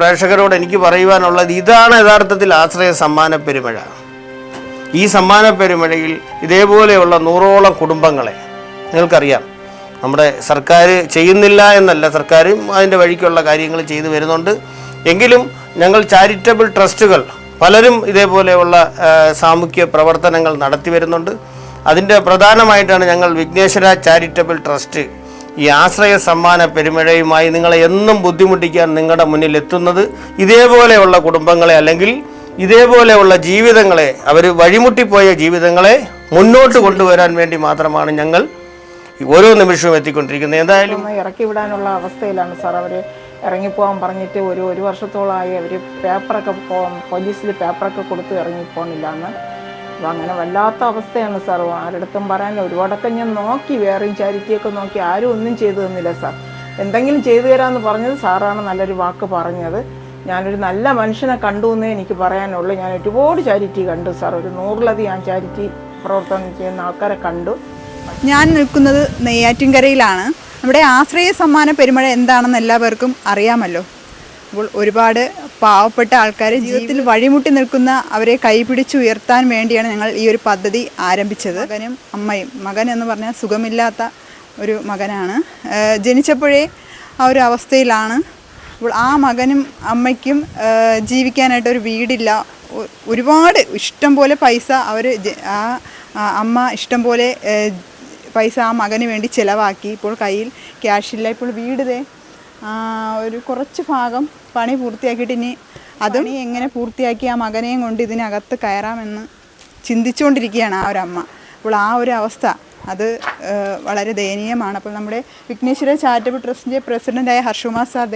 പ്രേക്ഷകരോട് എനിക്ക് പറയുവാനുള്ളത് ഇതാണ് യഥാർത്ഥത്തിൽ ആശ്രയ സമ്മാന പെരുമഴ. ഈ സമ്മാന പെരുമഴയിൽ ഇതേപോലെയുള്ള 100ഓളം കുടുംബങ്ങളെ നിങ്ങൾക്കറിയാം. നമ്മുടെ സർക്കാർ ചെയ്യുന്നില്ല എന്നല്ല, സർക്കാരും അതിൻ്റെ വഴിക്കുള്ള കാര്യങ്ങൾ ചെയ്തു വരുന്നുണ്ട്. എങ്കിലും ഞങ്ങൾ ചാരിറ്റബിൾ ട്രസ്റ്റുകൾ പലരും ഇതേപോലെയുള്ള സാമൂഹ്യ പ്രവർത്തനങ്ങൾ നടത്തി വരുന്നുണ്ട്. അതിൻ്റെ പ്രധാനമായിട്ടാണ് ഞങ്ങൾ വിഘ്നേശ്വര ചാരിറ്റബിൾ ട്രസ്റ്റ് ഈ ആശ്രയ സമ്മാന പെരുമഴയുമായി നിങ്ങളെ എന്നും ബുദ്ധിമുട്ടിക്കാൻ നിങ്ങളുടെ മുന്നിൽ എത്തുന്നത്. ഇതേപോലെയുള്ള കുടുംബങ്ങളെ അല്ലെങ്കിൽ ഇതേപോലെയുള്ള ജീവിതങ്ങളെ, അവർ വഴിമുട്ടിപ്പോയ ജീവിതങ്ങളെ മുന്നോട്ട് കൊണ്ടുവരാൻ വേണ്ടി മാത്രമാണ് ഞങ്ങൾ ഓരോ നിമിഷവും എത്തിക്കൊണ്ടിരിക്കുന്നത്. എന്തായാലും ഇറക്കി വിടാനുള്ള അവസ്ഥയിലാണ് സാർ. അവർ ഇറങ്ങിപ്പോകാൻ പറഞ്ഞിട്ട് ഒരു വർഷത്തോളമായി അവർ പേപ്പറൊക്കെ പോലീസിൽ പേപ്പറൊക്കെ കൊടുത്ത് ഇറങ്ങിപ്പോണില്ല എന്ന്. അപ്പോൾ അങ്ങനെ വല്ലാത്ത അവസ്ഥയാണ് സാർ. ആരുടെടുത്തും പറയാൻ ഒരുപാടൊക്കെ ഞാൻ നോക്കി, വേറെയും ചാരിറ്റിയൊക്കെ നോക്കി, ആരും ഒന്നും ചെയ്തു തന്നില്ല സാർ. എന്തെങ്കിലും ചെയ്തു തരാമെന്ന് പറഞ്ഞത് സാറാണ് നല്ലൊരു വാക്ക് പറഞ്ഞത്. ഞാനൊരു നല്ല മനുഷ്യനെ കണ്ടു എന്നേ എനിക്ക് പറയാനുള്ളൂ. ഞാൻ ഒരുപാട് ചാരിറ്റി കണ്ടു സാർ. ഒരു 100ലധികം ചാരിറ്റി പ്രവർത്തനം ചെയ്യുന്ന ആൾക്കാരെ കണ്ടു. ഞാൻ നിൽക്കുന്നത് നെയ്യാറ്റിൻകരയിലാണ്. നമ്മുടെ ആശ്രയ സമ്മാന പെരുമഴ എന്താണെന്ന് എല്ലാവർക്കും അറിയാമല്ലോ. അപ്പോൾ ഒരുപാട് പാവപ്പെട്ട ആൾക്കാർ ജീവിതത്തിൽ വഴിമുട്ടി നിൽക്കുന്ന അവരെ കൈപിടിച്ചുയർത്താൻ വേണ്ടിയാണ് ഞങ്ങൾ ഈ ഒരു പദ്ധതി ആരംഭിച്ചത്. മകനും അമ്മയും, മകൻ എന്ന് പറഞ്ഞാൽ സുഖമില്ലാത്ത ഒരു മകനാണ്. ജനിച്ചപ്പോഴേ ആ ഒരു അവസ്ഥയിലാണ്. അപ്പോൾ ആ മകനും അമ്മയ്ക്കും ജീവിക്കാനായിട്ടൊരു വീടില്ല. ഒരുപാട് ഇഷ്ടം പോലെ പൈസ അവർ അമ്മ ഇഷ്ടം പോലെ പൈസ ആ മകന് വേണ്ടി ചിലവാക്കി. ഇപ്പോൾ കയ്യിൽ ക്യാഷില്ല. ഇപ്പോൾ വീട് ഒരു കുറച്ച് ഭാഗം പണി പൂർത്തിയാക്കിയിട്ട് ഇനി അതും എങ്ങനെ പൂർത്തിയാക്കി ആ മകനെയും കൊണ്ട് ഇതിനകത്ത് കയറാമെന്ന് ചിന്തിച്ചുകൊണ്ടിരിക്കുകയാണ് ആ ഒരു അമ്മ. അപ്പോൾ ആ ഒരു അവസ്ഥ അത് വളരെ ദയനീയമാണ്. അപ്പോൾ നമ്മുടെ വിഘ്നേശ്വര ചാരിറ്റബിൾ ട്രസ്റ്റിൻ്റെ പ്രസിഡൻ്റായ ഹർഷകുമാർ സാർ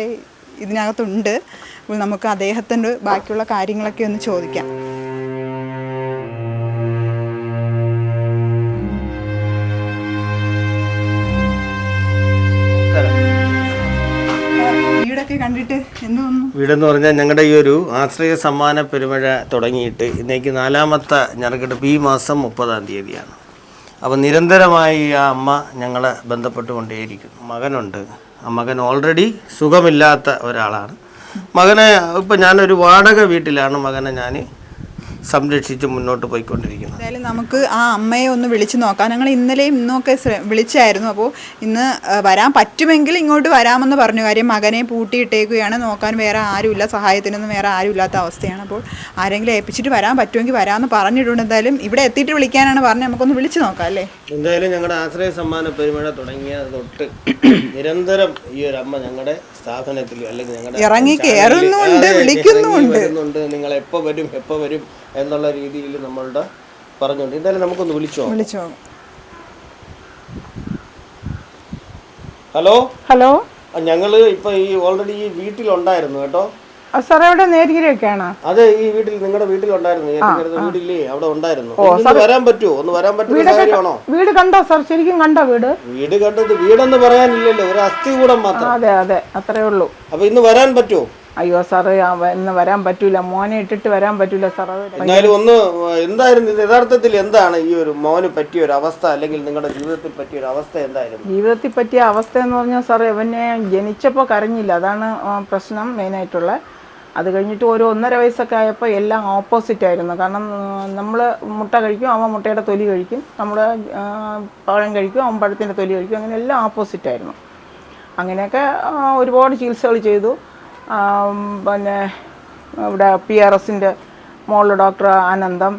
ഇതിനകത്തുണ്ട്. അപ്പോൾ നമുക്ക് അദ്ദേഹത്തിൻ്റെ ബാക്കിയുള്ള കാര്യങ്ങളൊക്കെ ഒന്ന് ചോദിക്കാം. കണ്ടിട്ട് വീടെന്ന് പറഞ്ഞാൽ ഞങ്ങളുടെ ഈ ഒരു ആശ്രയ സമ്മാന പെരുമഴ തുടങ്ങിയിട്ട് ഇന്നേക്ക് 4ാമത്തെ ഞെറുക്കെടുപ്പ് ഈ മാസം 30-ാം തീയതിയാണ്. അപ്പോൾ നിരന്തരമായി ആ അമ്മ ഞങ്ങളെ ബന്ധപ്പെട്ടുകൊണ്ടേയിരിക്കുന്നു. മകനുണ്ട്. ആ മകൻ ഓൾറെഡി സുഖമില്ലാത്ത ഒരാളാണ്. മകനെ ഇപ്പം ഞാനൊരു വാടക വീട്ടിലാണ് മകനെ ഞാൻ സംരക്ഷിച്ച് മുന്നോട്ട് പോയിക്കൊണ്ടിരിക്കുന്നത്. എന്തായാലും നമുക്ക് ആ അമ്മയെ ഒന്ന് വിളിച്ച് നോക്കാം. ഞങ്ങൾ ഇന്നലെയും ഇന്നൊക്കെ വിളിച്ചായിരുന്നു. അപ്പോൾ ഇന്ന് വരാൻ പറ്റുമെങ്കിൽ ഇങ്ങോട്ട് വരാമെന്ന് പറഞ്ഞു. കാര്യം മകനെ പൂട്ടിയിട്ടേക്കുകയാണ്, നോക്കാൻ വേറെ ആരുമില്ല, സഹായത്തിനൊന്നും വേറെ ആരും ഇല്ലാത്ത അവസ്ഥയാണ്. അപ്പോൾ ആരെങ്കിലും ഏൽപ്പിച്ചിട്ട് വരാൻ പറ്റുമെങ്കിൽ വരാമെന്ന് പറഞ്ഞിട്ടുണ്ട്. എന്തായാലും ഇവിടെ എത്തിയിട്ട് വിളിക്കാനാണ് പറഞ്ഞത്. നമുക്കൊന്ന് വിളിച്ച് നോക്കാം അല്ലേ? എന്തായാലും ഞങ്ങളുടെ ആശ്രയ സമ്മാന പെരുമഴ തുടങ്ങിയ തൊട്ട് നിരന്തരം ഈ ഒരു അമ്മ ഞങ്ങളുടെ സ്ഥാപനത്തിൽ അല്ലെങ്കിൽ ഞങ്ങളുടെ ഇറങ്ങി കയറുന്നുണ്ട്, വിളിക്കുന്നുണ്ട്. നിങ്ങൾ എപ്പോൾ വരും എന്നുള്ള രീതിയിൽ നമ്മളുടെ പറഞ്ഞുകൊണ്ട് എന്തായാലും നമുക്കൊന്ന് വിളിച്ചോ. ഹലോ, ഞങ്ങള് ഇപ്പൊ ഈ ഓൾറെഡി ഈ വീട്ടിലുണ്ടായിരുന്നു കേട്ടോ. സാർ എവിടെ? നേരിയൊക്കെയാണ്. അതെ, ഈ വീട്ടിൽ നിങ്ങളുടെ വീട്ടിലുണ്ടായിരുന്നു. വീടില്ലേ, അവിടെ ഉണ്ടായിരുന്നു. വരാൻ പറ്റുമോ? ഒന്ന് വരാൻ പറ്റുന്ന കാര്യമാണോ? വീട് കണ്ടോ സാർ? ശരിക്കും കണ്ടോ വീട്? വീട് കണ്ടത് വീടെന്ന് പറയാനില്ലല്ലോ, ഒരു അസ്ഥികൂടം മാത്രം. അതെ അത്രേ ഉള്ളൂ. അപ്പൊ ഇന്ന് വരാൻ പറ്റുമോ? അയ്യോ സാറ് ഇന്ന് വരാൻ പറ്റൂല, മോനെ ഇട്ടിട്ട് വരാൻ പറ്റൂല സാർ. എന്നാലും ഒന്ന് എന്തായിരുന്നു ഇത് യഥാർത്ഥത്തിൽ എന്താണ് ഈ ഒരു മോന് പറ്റിയ ഒരു അവസ്ഥ, അല്ലെങ്കിൽ നിങ്ങളുടെ ജീവിതത്തിൽ പറ്റിയ ഒരു അവസ്ഥ എന്തായിരുന്നു? ജീവിതത്തിൽ പറ്റിയ അവസ്ഥ എന്ന് പറഞ്ഞാൽ സാർ, ഇവനെ ജനിച്ചപ്പോൾ കരഞ്ഞില്ല, അതാണ് പ്രശ്നം മെയിനായിട്ടുള്ള. അത് കഴിഞ്ഞിട്ട് ഒരു 1.5 വയസ്സൊക്കെ ആയപ്പോൾ എല്ലാം ഓപ്പോസിറ്റ് ആയിരുന്നു. കാരണം നമ്മൾ മുട്ട കഴിക്കും, അവൻ മുട്ടയുടെ തൊലി കഴിക്കും, നമ്മൾ പഴം കഴിക്കും, അവൻ പഴത്തിൻ്റെ തൊലി കഴിക്കും, അങ്ങനെ എല്ലാം ഓപ്പോസിറ്റ് ആയിരുന്നു. അങ്ങനെയൊക്കെ ഒരുപാട് ചികിത്സകൾ ചെയ്തു. പിന്നെ ഇവിടെ PRSൻ്റെ മോളിൽ ഡോക്ടർ ആനന്ദം,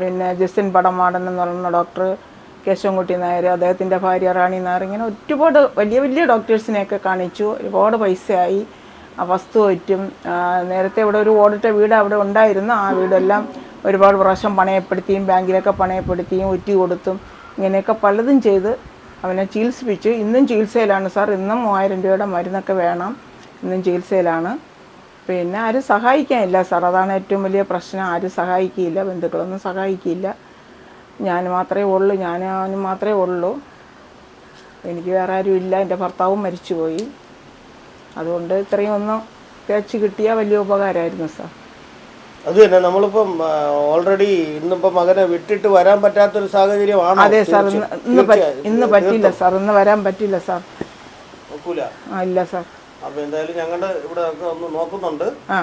പിന്നെ ജസ്റ്റിൻ പടമാടൻ എന്ന് പറയുന്ന ഡോക്ടർ, കേശവൻകുട്ടി നായർ, അദ്ദേഹത്തിൻ്റെ ഭാര്യ റാണി നായർ, ഇങ്ങനെ ഒരുപാട് വലിയ ഡോക്ടേഴ്സിനെയൊക്കെ കാണിച്ചു. ഒരുപാട് പൈസയായി. ആ വസ്തു പറ്റും. നേരത്തെ ഇവിടെ ഒരു ഓടിട്ട വീട് അവിടെ ഉണ്ടായിരുന്നു. ആ വീടെല്ലാം ഒരുപാട് പ്രാവശ്യം പണയപ്പെടുത്തിയും ബാങ്കിലൊക്കെ പണയപ്പെടുത്തിയും ഒറ്റി കൊടുത്തും ഇങ്ങനെയൊക്കെ പലതും ചെയ്ത് അവനെ ചികിത്സിപ്പിച്ചു. ഇന്നും ചികിത്സയിലാണ് സാർ. ഇന്നും 3000 രൂപയുടെ മരുന്നൊക്കെ വേണം. ഇന്നും ചികിത്സയിലാണ്. പിന്നെ ആരും സഹായിക്കാനില്ല സാർ, അതാണ് ഏറ്റവും വലിയ പ്രശ്നം. ആരും സഹായിക്കില്ല, ബന്ധുക്കളൊന്നും സഹായിക്കില്ല. ഞാനും മാത്രമേ ഉള്ളൂ. എനിക്ക് വേറെ ആരും ഇല്ല. എൻ്റെ ഭർത്താവും മരിച്ചുപോയി. അതുകൊണ്ട് ഇത്രയും ഒന്ന് തേച്ച് കിട്ടിയാൽ വലിയ ഉപകാരമായിരുന്നു സാർ. അത് തന്നെ, നമ്മളിപ്പം ഓൾറെഡി ഇന്നിപ്പം മകനെ വിട്ടിട്ട് വരാൻ പറ്റാത്തൊരു സാഹചര്യമാണ്. അതെ സാർ, ഇന്ന് പറ്റില്ല സാർ, ഇന്ന് വരാൻ പറ്റില്ല സാർ. ഇല്ല സാർ. അപ്പോൾ എന്തായാലും ഞങ്ങളുടെ ഇവിടെ ഒന്ന് നോക്കുന്നുണ്ട്. ആ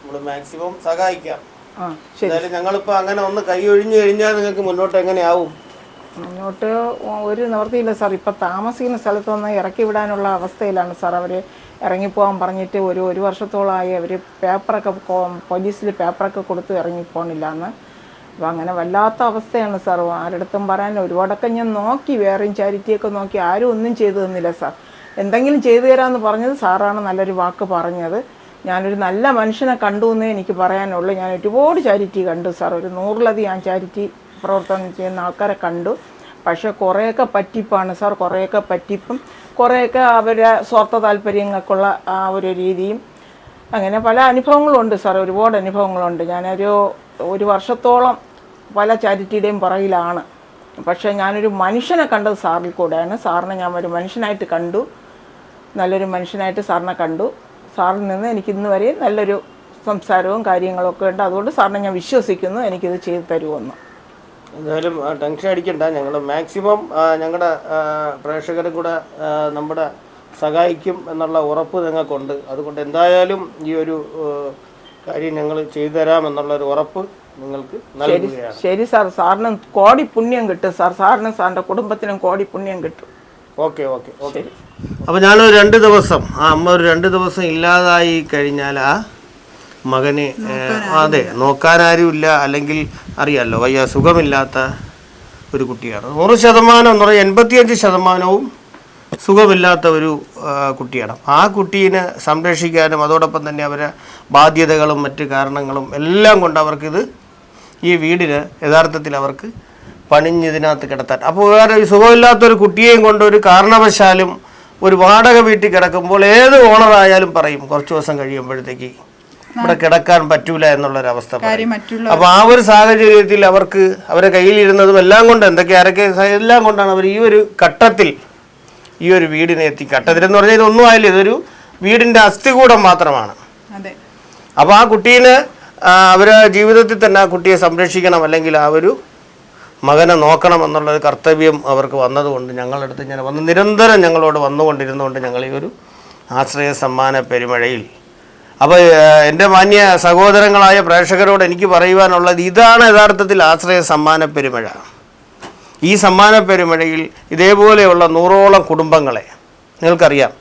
നമ്മൾ മാക്സിമം സഹായിക്കാം. ആ ശരി. എന്തായാലും ഞങ്ങളിപ്പോൾ അങ്ങനെ ഒന്ന് കൈ ഒഴിഞ്ഞു കഴിഞ്ഞാൽ നിങ്ങൾക്ക് മുന്നോട്ട് എങ്ങനെയാവും? മുന്നോട്ട് ഒരു നിവൃത്തിയില്ല സാർ. ഇപ്പം താമസിക്കുന്ന സ്ഥലത്തൊന്ന് ഇറക്കി വിടാനുള്ള അവസ്ഥയിലാണ് സാർ. അവർ ഇറങ്ങിപ്പോകാൻ പറഞ്ഞിട്ട് ഒരു വർഷത്തോളമായി അവർ പേപ്പറൊക്കെ പോലീസിൽ പേപ്പറൊക്കെ കൊടുത്ത് ഇറങ്ങിപ്പോണില്ല എന്ന്. അപ്പോൾ അങ്ങനെ വല്ലാത്ത അവസ്ഥയാണ് സാർ. ആരുടെടുത്തും പറയാൻ ഒരുപാടൊക്കെ ഞാൻ നോക്കി, വേറെയും ചാരിറ്റിയൊക്കെ നോക്കി, ആരും ഒന്നും ചെയ്തു തന്നില്ല സാർ. എന്തെങ്കിലും ചെയ്തു തരാമെന്ന് പറഞ്ഞത് സാറാണ് നല്ലൊരു വാക്ക് പറഞ്ഞത്. ഞാനൊരു നല്ല മനുഷ്യനെ കണ്ടു എന്നേ എനിക്ക് പറയാനുള്ളൂ. ഞാൻ ഒരുപാട് ചാരിറ്റി കണ്ടു സാർ. ഒരു 100ലധികം ഞാൻ ചാരിറ്റി പ്രവർത്തനം ചെയ്യുന്ന ആൾക്കാരെ കണ്ടു. പക്ഷേ കുറേയൊക്കെ പറ്റിപ്പാണ് സാർ. കുറേയൊക്കെ പറ്റിപ്പും കുറേയൊക്കെ അവരുടെ സ്വാർത്ഥ താല്പര്യങ്ങൾക്കുള്ള ആ ഒരു രീതിയും അങ്ങനെ പല അനുഭവങ്ങളുണ്ട് സാർ. ഒരുപാട് അനുഭവങ്ങളുണ്ട്. ഒരു വർഷത്തോളം പല ചാരിറ്റിയുടെയും പുറകിലാണ്. പക്ഷേ ഞാനൊരു മനുഷ്യനെ കണ്ടത് സാറിൽ കൂടെയാണ്. സാറിനെ ഞാൻ ഒരു മനുഷ്യനായിട്ട് കണ്ടു, നല്ലൊരു മനുഷ്യനായിട്ട് സാറിനെ കണ്ടു. സാറിൽ നിന്ന് എനിക്ക് ഇന്ന് വരെ നല്ലൊരു സംസാരവും കാര്യങ്ങളൊക്കെ ഉണ്ട്. അതുകൊണ്ട് സാറിനെ ഞാൻ വിശ്വസിക്കുന്നു എനിക്കിത് ചെയ്തു തരുമെന്ന്. എന്തായാലും ടെൻഷൻ അടിക്കണ്ട. ഞങ്ങൾ മാക്സിമം ഞങ്ങളുടെ പ്രേക്ഷകരും കൂടെ നമ്മുടെ സഹായിക്കും എന്നുള്ള ഉറപ്പ് ഞങ്ങൾക്കുണ്ട്. അതുകൊണ്ട് എന്തായാലും ഈ ഒരു കാര്യം ഞങ്ങൾ ചെയ്തു തരാമെന്നുള്ളൊരു ഉറപ്പ് നിങ്ങൾക്ക് നൽകുകയാണ്. ശരി സാർ. സാറിന് കോടി പുണ്യം കിട്ടും സാർ. സാറിനും സാറിൻ്റെ കുടുംബത്തിനും കോടി പുണ്യം കിട്ടും. Okay okay okay. അപ്പോൾ ഞാനൊരു 2 ദിവസം അമ്മ ഒരു 2 ദിവസം ഇല്ലാതായി കഴിഞ്ഞാൽ ആ മകനെ അതെ നോക്കാനാരുമില്ല, അല്ലെങ്കിൽ അറിയാമല്ലോ വയ്യ സുഖമില്ലാത്ത ഒരു കുട്ടിയാണ്. 100% എന്ന് പറഞ്ഞാൽ 85% സുഖമില്ലാത്ത ഒരു കുട്ടിയാണ്. ആ കുട്ടീനെ സംരക്ഷിക്കാനും അതോടൊപ്പം തന്നെ അവരെ ബാധ്യതകളും മറ്റ് കാരണങ്ങളും എല്ലാം കൊണ്ട് അവർക്കിത് ഈ വീടിന് യഥാർത്ഥത്തിൽ അവർക്ക് പണിഞ്ഞതിനകത്ത് കിടത്താൻ. അപ്പോൾ വേറെ സുഖമില്ലാത്തൊരു കുട്ടിയെയും കൊണ്ട് ഒരു കാരണവശാലും ഒരു വാടക വീട്ടിൽ കിടക്കുമ്പോൾ ഏത് ഓണറായാലും പറയും കുറച്ച് ദിവസം കഴിയുമ്പോഴത്തേക്ക് ഇവിടെ കിടക്കാൻ പറ്റൂല എന്നുള്ളൊരവസ്ഥ. അപ്പോൾ ആ ഒരു സാഹചര്യത്തിൽ അവർക്ക് അവരെ കയ്യിലിരുന്നതും എല്ലാം കൊണ്ട് ആരൊക്കെ എല്ലാം കൊണ്ടാണ് അവർ ഈ ഒരു ഘട്ടത്തിൽ ഈ ഒരു വീടിനെ ഘട്ടത്തിലെന്ന് പറഞ്ഞാൽ ഇതൊന്നും ആയില്ല, ഇതൊരു വീടിൻ്റെ അസ്ഥികൂടം മാത്രമാണ്. അപ്പോൾ ആ കുട്ടീനെ അവരെ ജീവിതത്തിൽ തന്നെ ആ കുട്ടിയെ സംരക്ഷിക്കണം, അല്ലെങ്കിൽ ആ ഒരു മകനെ നോക്കണം എന്നുള്ളൊരു കർത്തവ്യം അവർക്ക് വന്നതുകൊണ്ട് ഞങ്ങളടുത്ത് ഞാൻ നിരന്തരം ഞങ്ങളോട് വന്നുകൊണ്ടിരുന്നുകൊണ്ട് ഞങ്ങൾ ഈ ഒരു ആശ്രയ സമ്മാന പെരുമഴയിൽ. അപ്പോൾ എൻ്റെ മാന്യ സഹോദരങ്ങളായ പ്രേക്ഷകരോട് എനിക്ക് പറയുവാനുള്ളത് ഇതാണ് യഥാർത്ഥത്തിൽ ആശ്രയ സമ്മാന പെരുമഴ. ഈ സമ്മാന പെരുമഴയിൽ ഇതേപോലെയുള്ള 100ഓളം കുടുംബങ്ങളെ നിങ്ങൾക്കറിയാം.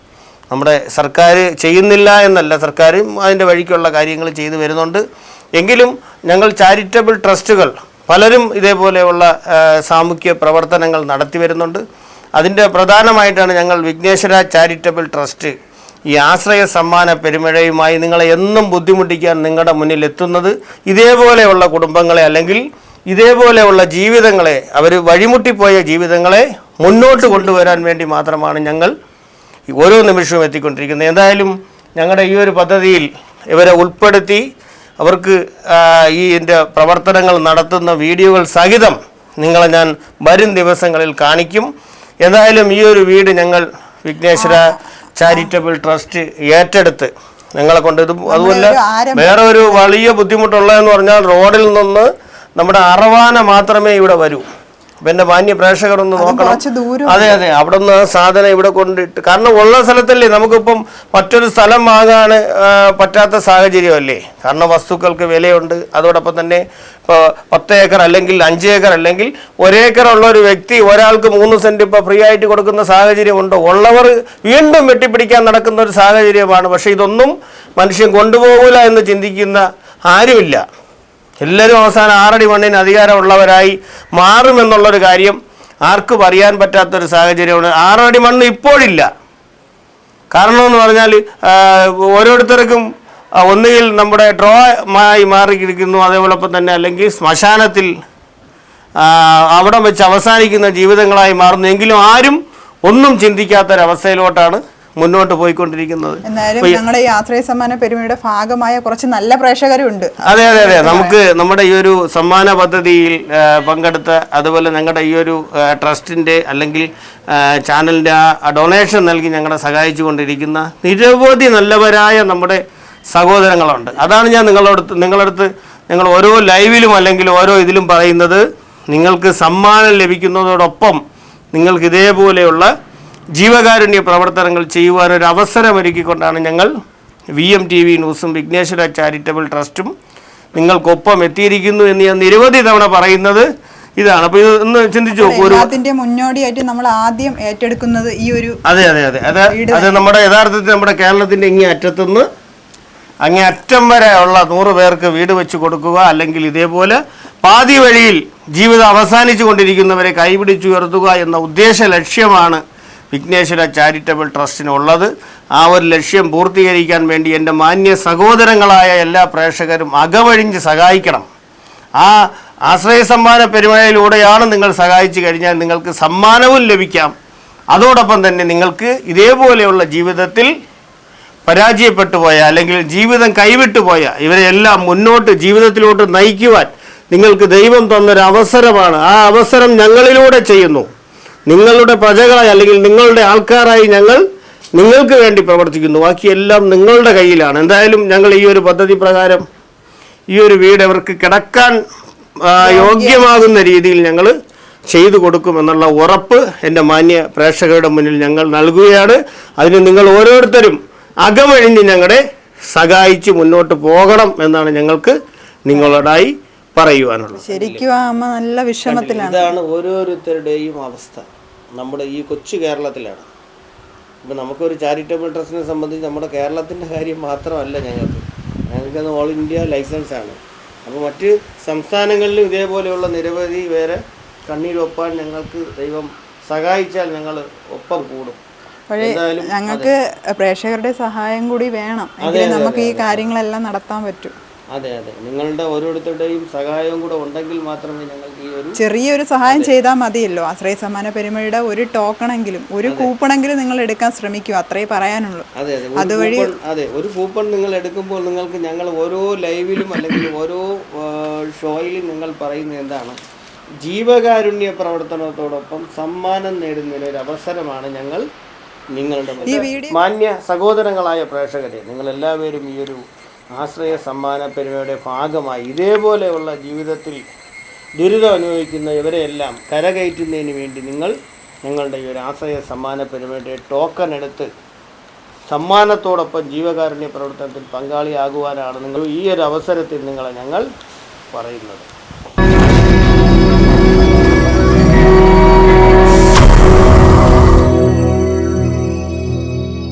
നമ്മുടെ സർക്കാർ ചെയ്യുന്നില്ല എന്നല്ല, സർക്കാരും അതിൻ്റെ വഴിക്കുള്ള കാര്യങ്ങൾ ചെയ്തു വരുന്നുണ്ട്. എങ്കിലും ഞങ്ങൾ ചാരിറ്റബിൾ ട്രസ്റ്റുകൾ പലരും ഇതേപോലെയുള്ള സാമൂഹ്യ പ്രവർത്തനങ്ങൾ നടത്തി വരുന്നുണ്ട്. അതിൻ്റെ പ്രധാനമായിട്ടാണ് ഞങ്ങൾ വിഘ്നേശ്വര ചാരിറ്റബിൾ ട്രസ്റ്റ് ഈ ആശ്രയ സമ്മാന പെരുമഴയുമായി നിങ്ങളെ എന്നും ബുദ്ധിമുട്ടിക്കാൻ നിങ്ങളുടെ മുന്നിൽ എത്തുന്നത്. ഇതേപോലെയുള്ള കുടുംബങ്ങളെ അല്ലെങ്കിൽ ഇതേപോലെയുള്ള ജീവിതങ്ങളെ, അവർ വഴിമുട്ടിപ്പോയ ജീവിതങ്ങളെ മുന്നോട്ട് കൊണ്ടുവരാൻ വേണ്ടി മാത്രമാണ് ഞങ്ങൾ ഓരോ നിമിഷവും എത്തിക്കൊണ്ടിരിക്കുന്നത്. എന്തായാലും ഞങ്ങളുടെ ഈ ഒരു പദ്ധതിയിൽ ഇവരെ ഉൾപ്പെടുത്തി അവർക്ക് ഇതിൻ്റെ പ്രവർത്തനങ്ങൾ നടത്തുന്ന വീഡിയോകൾ സഹിതം നിങ്ങളെ ഞാൻ വരും ദിവസങ്ങളിൽ കാണിക്കും. എന്തായാലും ഈ ഒരു വീട് ഞങ്ങൾ വിഘ്നേശ്വര ചാരിറ്റബിൾ ട്രസ്റ്റ് ഏറ്റെടുത്ത് ഞങ്ങളെ കൊണ്ട് ഇത്. അതുമല്ല വേറെ ഒരു വലിയ ബുദ്ധിമുട്ടുള്ളതെന്ന് പറഞ്ഞാൽ റോഡിൽ നിന്ന് നമ്മുടെ അറവാന മാത്രമേ ഇവിടെ വരൂ. അപ്പം എൻ്റെ മാന്യ പ്രേക്ഷകരൊന്ന് നോക്കണം. അതെ അതെ, അവിടെ നിന്ന് സാധനം ഇവിടെ കൊണ്ടിട്ട്, കാരണം ഉള്ള സ്ഥലത്തല്ലേ നമുക്കിപ്പം മറ്റൊരു സ്ഥലം വാങ്ങാൻ പറ്റാത്ത സാഹചര്യമല്ലേ. കാരണം വസ്തുക്കൾക്ക് വിലയുണ്ട്. അതോടൊപ്പം തന്നെ ഇപ്പോൾ 10 ഏക്കർ അല്ലെങ്കിൽ 5 ഏക്കർ അല്ലെങ്കിൽ 1 ഏക്കർ ഉള്ള ഒരു വ്യക്തി ഒരാൾക്ക് 3 സെൻറ്റ് ഇപ്പോൾ ഫ്രീ ആയിട്ട് കൊടുക്കുന്ന സാഹചര്യമുണ്ട്. ഉള്ളവർ വീണ്ടും വെട്ടിപ്പിടിക്കാൻ നടക്കുന്ന ഒരു സാഹചര്യമാണ്. പക്ഷേ ഇതൊന്നും മനുഷ്യൻ കൊണ്ടുപോകില്ല എന്ന് ചിന്തിക്കുന്ന ആരുമില്ല. എല്ലാവരും അവസാനം 6 അടി മണ്ണിന് അധികാരമുള്ളവരായി മാറുമെന്നുള്ളൊരു കാര്യം ആർക്കും അറിയാൻ പറ്റാത്തൊരു സാഹചര്യമാണ്. 6 അടി മണ്ണ് ഇപ്പോഴില്ല. കാരണം എന്ന് പറഞ്ഞാൽ ഓരോരുത്തർക്കും ഒന്നുകിൽ നമ്മുടെ ഡ്രോ ആയി മാറിയിരിക്കുന്നു, അതേപോലൊപ്പം തന്നെ അല്ലെങ്കിൽ ശ്മശാനത്തിൽ അവിടെ വെച്ച് അവസാനിക്കുന്ന ജീവിതങ്ങളായി മാറുന്നു. എങ്കിലും ആരും ഒന്നും ചിന്തിക്കാത്തൊരവസ്ഥയിലോട്ടാണ് മുന്നോട്ട് പോയിക്കൊണ്ടിരിക്കുന്നത്. എന്നാലും ഞങ്ങളുടെ ഈ ആശ്രയ സമ്മാന പെരുമയുടെ ഭാഗമായ കുറച്ച് നല്ല പ്രേക്ഷകരുണ്ട്. അതെ അതെ അതെ, നമുക്ക് നമ്മുടെ ഈ ഒരു സമ്മാന പദ്ധതിയിൽ പങ്കെടുത്ത, അതുപോലെ ഞങ്ങളുടെ ഈ ഒരു ട്രസ്റ്റിൻ്റെ അല്ലെങ്കിൽ ചാനലിൻ്റെ ആ ഡൊണേഷൻ നൽകി ഞങ്ങളെ സഹായിച്ചു കൊണ്ടിരിക്കുന്ന നിരവധി നല്ലവരായ നമ്മുടെ സഹോദരങ്ങളുണ്ട്. അതാണ് ഞാൻ നിങ്ങളടുത്ത് ഞങ്ങൾ ഓരോ ലൈവിലും അല്ലെങ്കിൽ ഓരോ ഇതിലും പറയുന്നത്. നിങ്ങൾക്ക് സമ്മാനം ലഭിക്കുന്നതോടൊപ്പം നിങ്ങൾക്ക് ഇതേപോലെയുള്ള ജീവകാരുണ്യ പ്രവർത്തനങ്ങൾ ചെയ്യുവാനൊരു അവസരമൊരുക്കിക്കൊണ്ടാണ് ഞങ്ങൾ VMTV ന്യൂസും വിഘ്നേശ്വര ചാരിറ്റബിൾ ട്രസ്റ്റും നിങ്ങൾക്കൊപ്പം എത്തിയിരിക്കുന്നു എന്ന് ഞാൻ നിരവധി തവണ പറയുന്നത് ഇതാണ്. അപ്പോൾ ഇത് ഒന്ന് ചിന്തിച്ചു നോക്കൂ. അതിന്റെ മുന്നോടിയായിട്ട് നമ്മൾ ആദ്യം ഏറ്റെടുക്കുന്നത് ഈ ഒരു അതെ നമ്മുടെ യഥാർത്ഥത്തിൽ നമ്മുടെ കേരളത്തിൻ്റെ ഇങ്ങേ അറ്റത്തുനിന്ന് അങ്ങേ അറ്റം വരെ ഉള്ള 100 പേർക്ക് വീട് വെച്ച് കൊടുക്കുക, അല്ലെങ്കിൽ ഇതേപോലെ പാതി വഴിയിൽ ജീവിതം അവസാനിച്ചു കൊണ്ടിരിക്കുന്നവരെ കൈപിടിച്ചുയർത്തുക എന്ന ഉദ്ദേശ ലക്ഷ്യമാണ് വിഘ്നേശ്വര ചാരിറ്റബിൾ ട്രസ്റ്റിനുള്ളത്. ആ ഒരു ലക്ഷ്യം പൂർത്തീകരിക്കാൻ വേണ്ടി എൻ്റെ മാന്യ സഹോദരങ്ങളായ എല്ലാ പ്രേക്ഷകരും അകവഴിഞ്ഞ് സഹായിക്കണം. ആ ആശ്രയ സമ്മാന പെരുമഴയിലൂടെയാണ് നിങ്ങൾ സഹായിച്ചു കഴിഞ്ഞാൽ നിങ്ങൾക്ക് സമ്മാനവും ലഭിക്കാം. അതോടൊപ്പം തന്നെ നിങ്ങൾക്ക് ഇതേപോലെയുള്ള ജീവിതത്തിൽ പരാജയപ്പെട്ടു പോയ അല്ലെങ്കിൽ ജീവിതം കൈവിട്ടു പോയ ഇവരെല്ലാം മുന്നോട്ട് ജീവിതത്തിലോട്ട് നയിക്കുവാൻ നിങ്ങൾക്ക് ദൈവം തന്നൊരു അവസരമാണ്. ആ അവസരം ഞങ്ങളിലൂടെ ചെയ്യുന്നു. നിങ്ങളുടെ പ്രജകളായി അല്ലെങ്കിൽ നിങ്ങളുടെ ആൾക്കാരായി ഞങ്ങൾ നിങ്ങൾക്ക് വേണ്ടി പ്രവർത്തിക്കുന്നു. ബാക്കിയെല്ലാം നിങ്ങളുടെ കയ്യിലാണ്. എന്തായാലും ഞങ്ങൾ ഈ ഒരു പദ്ധതി പ്രകാരം ഈ ഒരു വീട് അവർക്ക് കിടക്കാൻ യോഗ്യമാകുന്ന രീതിയിൽ ഞങ്ങൾ ചെയ്തു കൊടുക്കുമെന്നുള്ള ഉറപ്പ് എൻ്റെ മാന്യ പ്രേക്ഷകരുടെ മുന്നിൽ ഞങ്ങൾ നൽകുകയാണ്. അതിന് നിങ്ങൾ ഓരോരുത്തരും അകമഴിഞ്ഞ് ഞങ്ങളെ സഹായിച്ച് മുന്നോട്ട് പോകണം എന്നാണ് ഞങ്ങൾക്ക് നിങ്ങളോടായി പറയുവാനുള്ളത്. ശരിക്കും അമ്മ നല്ല വിഷമത്തിലാണ്. ഇതാണ് ഓരോരുത്തരുടെയും അവസ്ഥ നമ്മുടെ ഈ കൊച്ചു കേരളത്തിലാണ്. ഇപ്പം നമുക്കൊരു ചാരിറ്റബിൾ ട്രസ്റ്റിനെ സംബന്ധിച്ച് നമ്മുടെ കേരളത്തിൻ്റെ കാര്യം മാത്രമല്ല ഞങ്ങൾക്കത് ഓൾ ഇന്ത്യ ലൈസൻസാണ്. അപ്പോൾ മറ്റ് സംസ്ഥാനങ്ങളിലും ഇതേപോലെയുള്ള നിരവധി പേരെ കണ്ണീരൊപ്പാൻ ഞങ്ങൾക്ക് ദൈവം സഹായിച്ചാൽ ഞങ്ങൾ ഒപ്പം കൂടും. ഞങ്ങൾക്ക് പ്രേക്ഷകരുടെ സഹായം കൂടി വേണം, എങ്കിലേ നമുക്ക് ഈ കാര്യങ്ങളെല്ലാം നടത്താൻ പറ്റൂ. അതെ നിങ്ങളുടെ ഓരോരുത്തരുടെയും സഹായവും കൂടെ ഉണ്ടെങ്കിൽ മാത്രമേ ഞങ്ങൾക്ക് ഈ ഒരു ചെറിയൊരു സഹായം ചെയ്താൽ മതിയല്ലോ. ആശ്രയ സമ്മാന പെരുമഴയുടെ ഒരു ടോക്കണെങ്കിലും ഒരു കൂപ്പണെങ്കിലും നിങ്ങൾ എടുക്കാൻ ശ്രമിക്കൂ, അത്രേ പറയാനുള്ളൂ. അതുവഴി ഒരു കൂപ്പൺ നിങ്ങൾ എടുക്കുമ്പോൾ നിങ്ങൾക്ക് ഞങ്ങൾ ഓരോ ലൈവിലും അല്ലെങ്കിൽ ഓരോ ഷോയിലും നിങ്ങൾ പറയുന്നത് എന്താണ്, ജീവകാരുണ്യ പ്രവർത്തനത്തോടൊപ്പം സമ്മാനം നേടുന്നതിന് ഒരു അവസരമാണ് ഞങ്ങൾ നിങ്ങളുടെ മാന്യ സഹോദരങ്ങളായ പ്രേക്ഷകരെ നിങ്ങളെല്ലാവരും ഈ ഒരു ആശ്രയ സമ്മാന പെരുമയുടെ ഭാഗമായി ഇതേപോലെയുള്ള ജീവിതത്തിൽ ദുരിതം അനുഭവിക്കുന്ന ഇവരെയെല്ലാം കരകയറ്റുന്നതിന് വേണ്ടി നിങ്ങൾ ഞങ്ങളുടെ ഈ ഒരു ആശ്രയ സമ്മാന പെരുമയുടെ ടോക്കൺ എടുത്ത് സമ്മാനത്തോടൊപ്പം ജീവകാരുണ്യ പ്രവർത്തനത്തിൽ പങ്കാളിയാകുവാനാണ് നിങ്ങൾ ഈ ഒരു അവസരത്തിൽ നിങ്ങളെ ഞങ്ങൾ പറയുന്നത്.